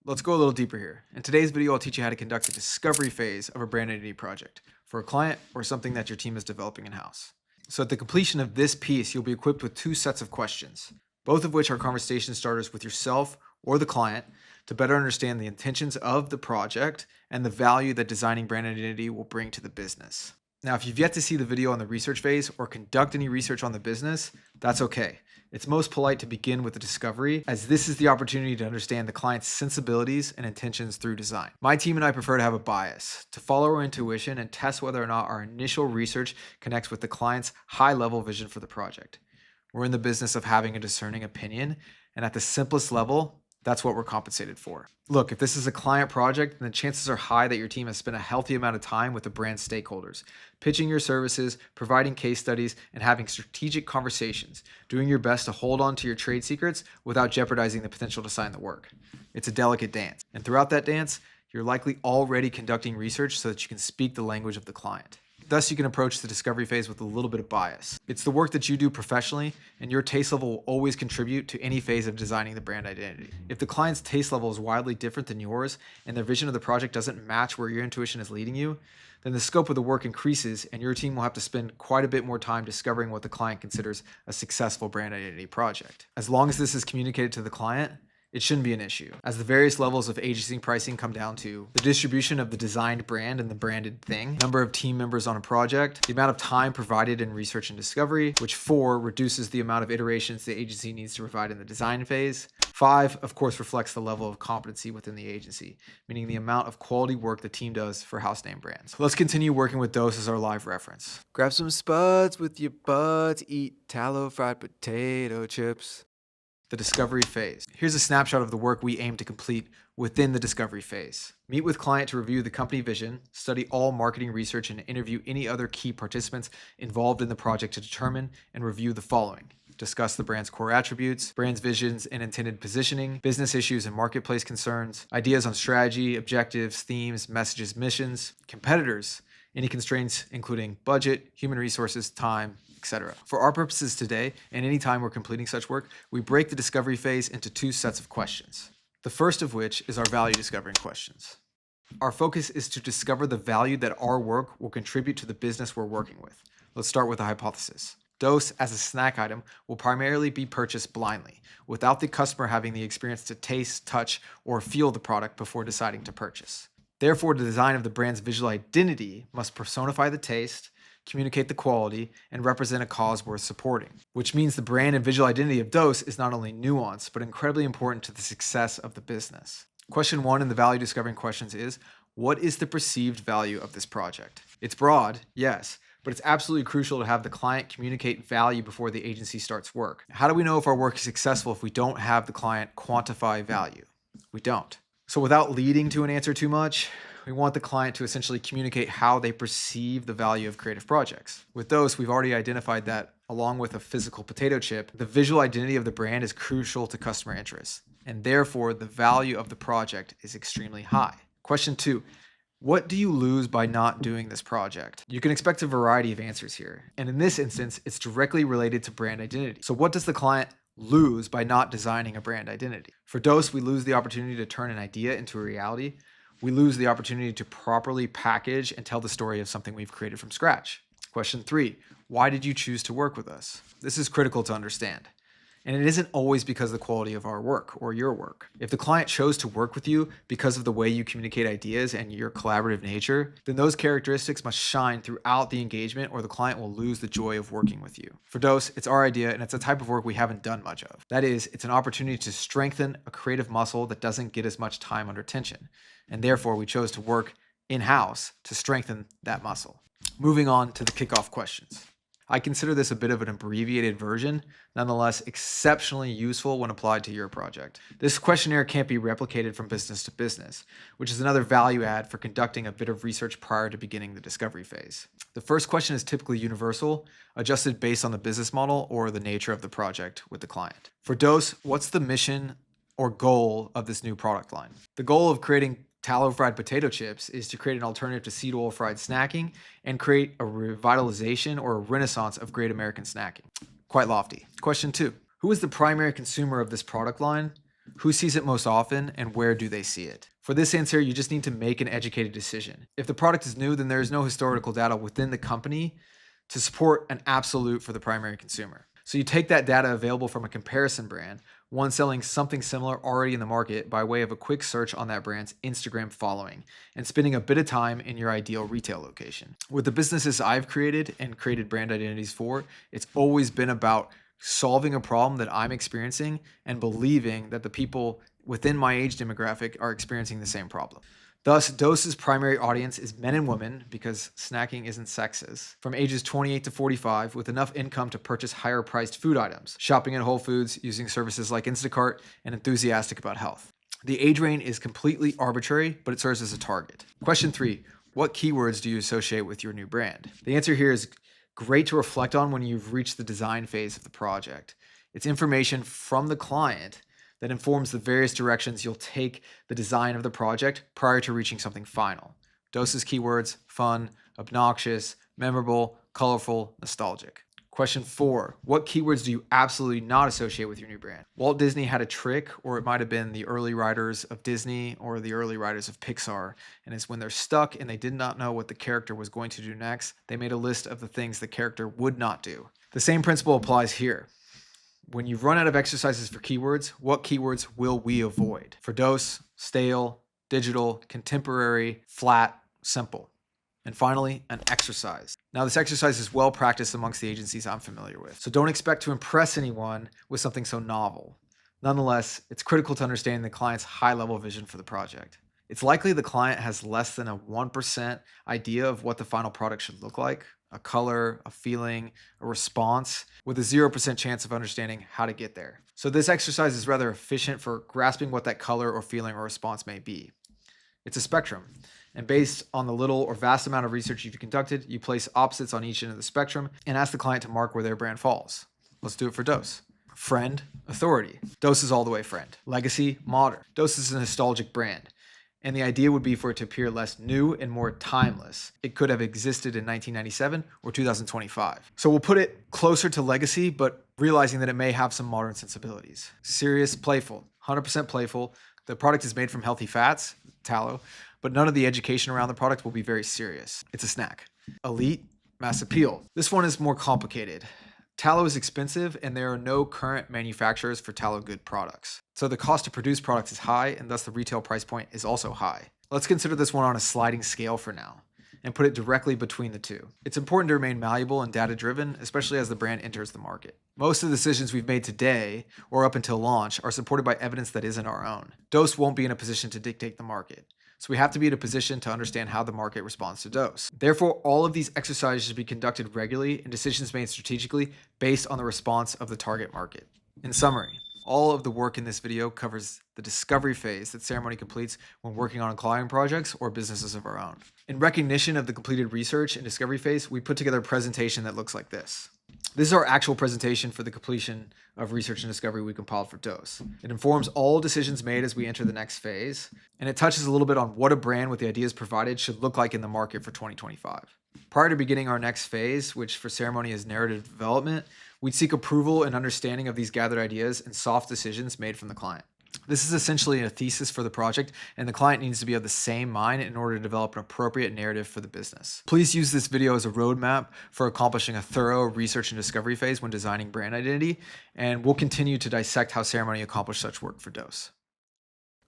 Let's go a little deeper here. In today's video, I'll teach you how to conduct a discovery phase of a brand identity project for a client or something that your team is developing in-house. So at the completion of this piece, you'll be equipped with two sets of questions, both of which are conversation starters with yourself or the client to better understand the intentions of the project and the value that designing brand identity will bring to the business. Now, if you've yet to see the video on the research phase or conduct any research on the business, that's okay. It's most polite to begin with the discovery, as this is the opportunity to understand the client's sensibilities and intentions through design. My team and I prefer to have a bias, to follow our intuition and test whether or not our initial research connects with the client's high-level vision for the project. We're in the business of having a discerning opinion, and at the simplest level, that's what we're compensated for. Look, if this is a client project, then the chances are high that your team has spent a healthy amount of time with the brand stakeholders, pitching your services, providing case studies, and having strategic conversations, doing your best to hold on to your trade secrets without jeopardizing the potential to sign the work. It's a delicate dance, and throughout that dance, you're likely already conducting research so that you can speak the language of the client. Thus, you can approach the discovery phase with a little bit of bias. It's the work that you do professionally, and your taste level will always contribute to any phase of designing the brand identity. If the client's taste level is wildly different than yours, and their vision of the project doesn't match where your intuition is leading you, then the scope of the work increases, and your team will have to spend quite a bit more time discovering what the client considers a successful brand identity project. As long as this is communicated to the client, it shouldn't be an issue, as the various levels of agency pricing come down to the distribution of the designed brand and the branded thing, number of team members on a project, the amount of time provided in research and discovery, which 4 reduces the amount of iterations the agency needs to provide in the design phase. 5, of course, reflects the level of competency within the agency, meaning the amount of quality work the team does for house name brands. Let's continue working with Dose as our live reference. Grab some spuds with your buds, eat tallow fried potato chips. The discovery phase. Here's a snapshot of the work we aim to complete within the discovery phase. Meet with client to review the company vision, study all marketing research, and interview any other key participants involved in the project to determine and review the following. Discuss the brand's core attributes, brand's visions and intended positioning, business issues and marketplace concerns, ideas on strategy, objectives, themes, messages, missions, competitors, any constraints including budget, human resources, time, etc. For our purposes today, and any time we're completing such work, we break the discovery phase into 2 sets of questions. The first of which is our value discovering questions. Our focus is to discover the value that our work will contribute to the business we're working with. Let's start with a hypothesis. Dose as a snack item will primarily be purchased blindly, without the customer having the experience to taste, touch, or feel the product before deciding to purchase. Therefore, the design of the brand's visual identity must personify the taste, communicate the quality, and represent a cause worth supporting. Which means the brand and visual identity of Dose is not only nuanced, but incredibly important to the success of the business. Question 1 in the value discovering questions is, what is the perceived value of this project? It's broad, yes, but it's absolutely crucial to have the client communicate value before the agency starts work. How do we know if our work is successful if we don't have the client quantify value? We don't. So without leading to an answer too much, we want the client to essentially communicate how they perceive the value of creative projects. With those, we've already identified that, along with a physical potato chip, the visual identity of the brand is crucial to customer interest, and therefore the value of the project is extremely high. Question 2. What do you lose by not doing this project? You can expect a variety of answers here, and in this instance, it's directly related to brand identity. So what does the client lose by not designing a brand identity? For Dose, we lose the opportunity to turn an idea into a reality. We lose the opportunity to properly package and tell the story of something we've created from scratch. Question 3, why did you choose to work with us? This is critical to understand. And it isn't always because of the quality of our work or your work. If the client chose to work with you because of the way you communicate ideas and your collaborative nature, then those characteristics must shine throughout the engagement or the client will lose the joy of working with you. For Dose, it's our idea and it's a type of work we haven't done much of. That is, it's an opportunity to strengthen a creative muscle that doesn't get as much time under tension. And therefore, we chose to work in-house to strengthen that muscle. Moving on to the kickoff questions. I consider this a bit of an abbreviated version, nonetheless exceptionally useful when applied to your project. This questionnaire can't be replicated from business to business, which is another value add for conducting a bit of research prior to beginning the discovery phase. The first question is typically universal, adjusted based on the business model or the nature of the project with the client. For Dose, what's the mission or goal of this new product line? The goal of creating tallow fried potato chips is to create an alternative to seed oil fried snacking and create a revitalization or a renaissance of great American snacking. Quite lofty. Question 2. Who is the primary consumer of this product line? Who sees it most often, and where do they see it? For this answer, you just need to make an educated decision. If the product is new, then there is no historical data within the company to support an absolute for the primary consumer. So you take that data available from a comparison brand, one selling something similar already in the market, by way of a quick search on that brand's Instagram following and spending a bit of time in your ideal retail location. With the businesses I've created and created brand identities for, it's always been about solving a problem that I'm experiencing and believing that the people within my age demographic are experiencing the same problem. Thus, Dose's primary audience is men and women, because snacking isn't sexist, from ages 28 to 45 with enough income to purchase higher priced food items, shopping at Whole Foods, using services like Instacart, and enthusiastic about health. The age range is completely arbitrary, but it serves as a target. Question 3. What keywords do you associate with your new brand? The answer here is great to reflect on when you've reached the design phase of the project. It's information from the client that informs the various directions you'll take the design of the project prior to reaching something final. Dose's keywords: fun, obnoxious, memorable, colorful, nostalgic. Question 4. What keywords do you absolutely not associate with your new brand? Walt Disney had a trick, or it might have been the early writers of Disney or the early writers of Pixar, and it's when they're stuck and they did not know what the character was going to do next, they made a list of the things the character would not do. The same principle applies here. When you've run out of exercises for keywords, what keywords will we avoid? For Dose: stale, digital, contemporary, flat, simple. And finally, an exercise. Now, this exercise is well practiced amongst the agencies I'm familiar with, so don't expect to impress anyone with something so novel. Nonetheless, it's critical to understanding the client's high-level vision for the project. It's likely the client has less than a 1% idea of what the final product should look like: a color, a feeling, a response, with a 0% chance of understanding how to get there. So this exercise is rather efficient for grasping what that color or feeling or response may be. It's a spectrum, and based on the little or vast amount of research you've conducted, you place opposites on each end of the spectrum and ask the client to mark where their brand falls. Let's do it for Dose. Friend, authority. Dose is all the way friend. Legacy, modern. Dose is a nostalgic brand, and the idea would be for it to appear less new and more timeless. It could have existed in 1997 or 2025. So we'll put it closer to legacy, but realizing that it may have some modern sensibilities. Serious, playful. 100% playful. The product is made from healthy fats, tallow, but none of the education around the product will be very serious. It's a snack. Elite, mass appeal. This one is more complicated. Tallow is expensive, and there are no current manufacturers for tallow good products. So the cost to produce products is high, and thus the retail price point is also high. Let's consider this one on a sliding scale for now, and put it directly between the two. It's important to remain malleable and data-driven, especially as the brand enters the market. Most of the decisions we've made today, or up until launch, are supported by evidence that isn't our own. Dose won't be in a position to dictate the market, so we have to be in a position to understand how the market responds to Dose. Therefore, all of these exercises should be conducted regularly and decisions made strategically based on the response of the target market. In summary, all of the work in this video covers the discovery phase that Ceremony completes when working on client projects or businesses of our own. In recognition of the completed research and discovery phase, we put together a presentation that looks like this. This is our actual presentation for the completion of research and discovery we compiled for Dose. It informs all decisions made as we enter the next phase, and it touches a little bit on what a brand with the ideas provided should look like in the market for 2025. Prior to beginning our next phase, which for Ceremony is narrative development, we'd seek approval and understanding of these gathered ideas and soft decisions made from the client. This is essentially a thesis for the project, and the client needs to be of the same mind in order to develop an appropriate narrative for the business. Please use this video as a roadmap for accomplishing a thorough research and discovery phase when designing brand identity, and we'll continue to dissect how Ceremony accomplished such work for Dose.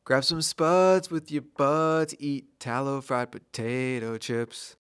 Grab some spuds with your buds, eat tallow fried potato chips.